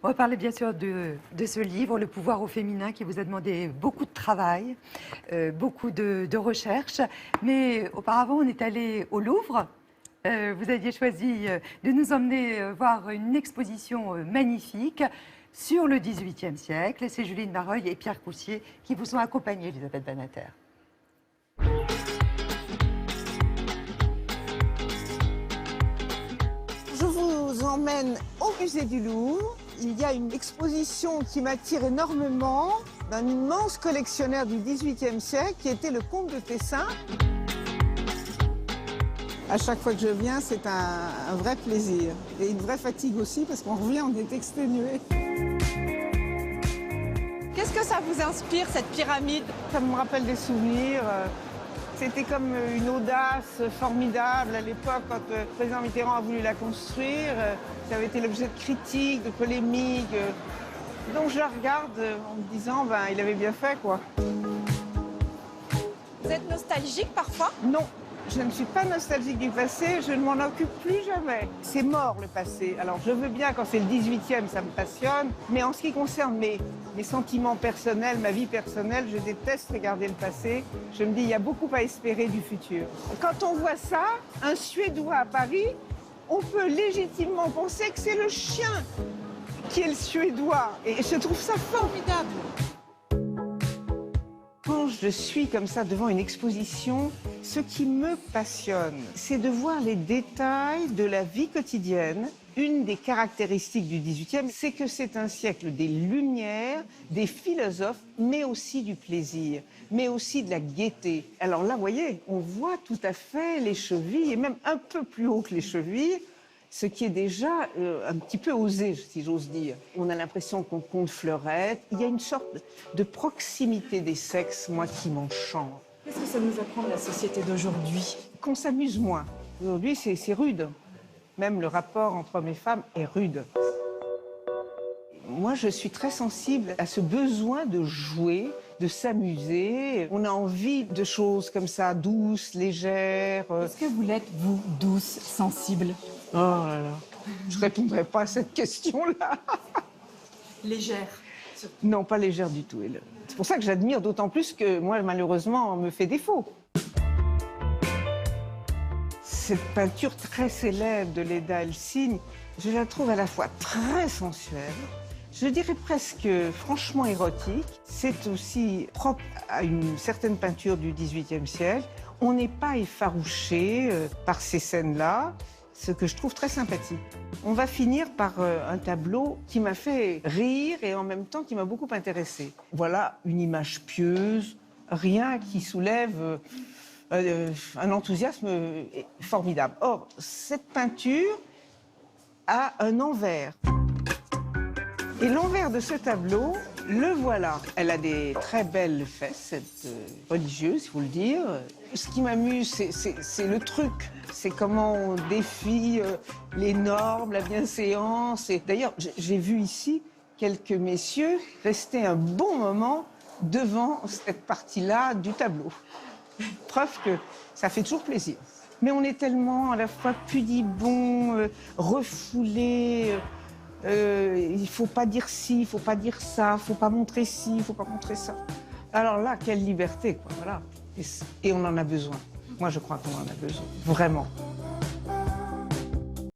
On va parler bien sûr de ce livre, Le pouvoir au féminin, qui vous a demandé beaucoup de travail, beaucoup de recherche. Mais auparavant, on est allé au Louvre. Vous aviez choisi de nous emmener voir une exposition magnifique sur le XVIIIe siècle. Et c'est Juline Mareuil et Pierre Coussier qui vous ont accompagné, Elisabeth Badinter. Je vous emmène au musée du Louvre. Il y a une exposition qui m'attire énormément d'un immense collectionneur du XVIIIe siècle qui était le comte de Tessin. À chaque fois que je viens, c'est un vrai plaisir et une vraie fatigue aussi parce qu'on revient, on est exténué. Qu'est-ce que ça vous inspire, cette pyramide? Ça me rappelle des souvenirs. C'était comme une audace formidable à l'époque quand le président Mitterrand a voulu la construire. Ça avait été l'objet de critiques, de polémiques. Donc je la regarde en me disant, il avait bien fait, quoi. Vous êtes nostalgique parfois? Non, je ne suis pas nostalgique du passé, je ne m'en occupe plus jamais. C'est mort, le passé. Alors je veux bien, quand c'est le 18e, ça me passionne. Mais en ce qui concerne mes sentiments personnels, ma vie personnelle, je déteste regarder le passé. Je me dis, il y a beaucoup à espérer du futur. Quand on voit ça, un Suédois à Paris, on peut légitimement penser que c'est le chien qui est le Suédois. Et je trouve ça formidable. Quand je suis comme ça devant une exposition, ce qui me passionne, c'est de voir les détails de la vie quotidienne. Une des caractéristiques du XVIIIe, c'est que c'est un siècle des lumières, des philosophes, mais aussi du plaisir, mais aussi de la gaieté. Alors là, vous voyez, on voit tout à fait les chevilles, et même un peu plus haut que les chevilles, ce qui est déjà un petit peu osé, si j'ose dire. On a l'impression qu'on compte fleurettes. Il y a une sorte de proximité des sexes, moi, qui m'enchante. Qu'est-ce que ça nous apprend de la société d'aujourd'hui? Qu'on s'amuse moins. Aujourd'hui, c'est rude. Même le rapport entre hommes et femmes est rude. Moi, je suis très sensible à ce besoin de jouer, de s'amuser. On a envie de choses comme ça, douces, légères. Est-ce que vous l'êtes, vous, douce, sensible? Oh là là, je ne répondrai pas à cette question-là. Légère? Non, pas légère du tout. C'est pour ça que j'admire d'autant plus que moi, malheureusement, on me fait défaut. Cette peinture très célèbre de Leda Elsigne, je la trouve à la fois très sensuelle, je dirais presque franchement érotique. C'est aussi propre à une certaine peinture du XVIIIe siècle. On n'est pas effarouché par ces scènes-là, ce que je trouve très sympathique. On va finir par un tableau qui m'a fait rire et en même temps qui m'a beaucoup intéressée. Voilà une image pieuse, rien qui soulève un enthousiasme formidable. Or, cette peinture a un envers. Et l'envers de ce tableau, le voilà. Elle a des très belles fesses, cette religieuse, il faut le dire. Ce qui m'amuse, c'est le truc. C'est comment on défie les normes, la bienséance. Et d'ailleurs, j'ai vu ici quelques messieurs rester un bon moment devant cette partie-là du tableau. Preuve que ça fait toujours plaisir. Mais on est tellement à la fois pudibond, refoulé. Il ne faut pas dire ci, il ne faut pas dire ça, il ne faut pas montrer ci, il ne faut pas montrer ça. Alors là, quelle liberté, quoi, voilà. Et on en a besoin. Moi, je crois qu'on en a besoin, vraiment.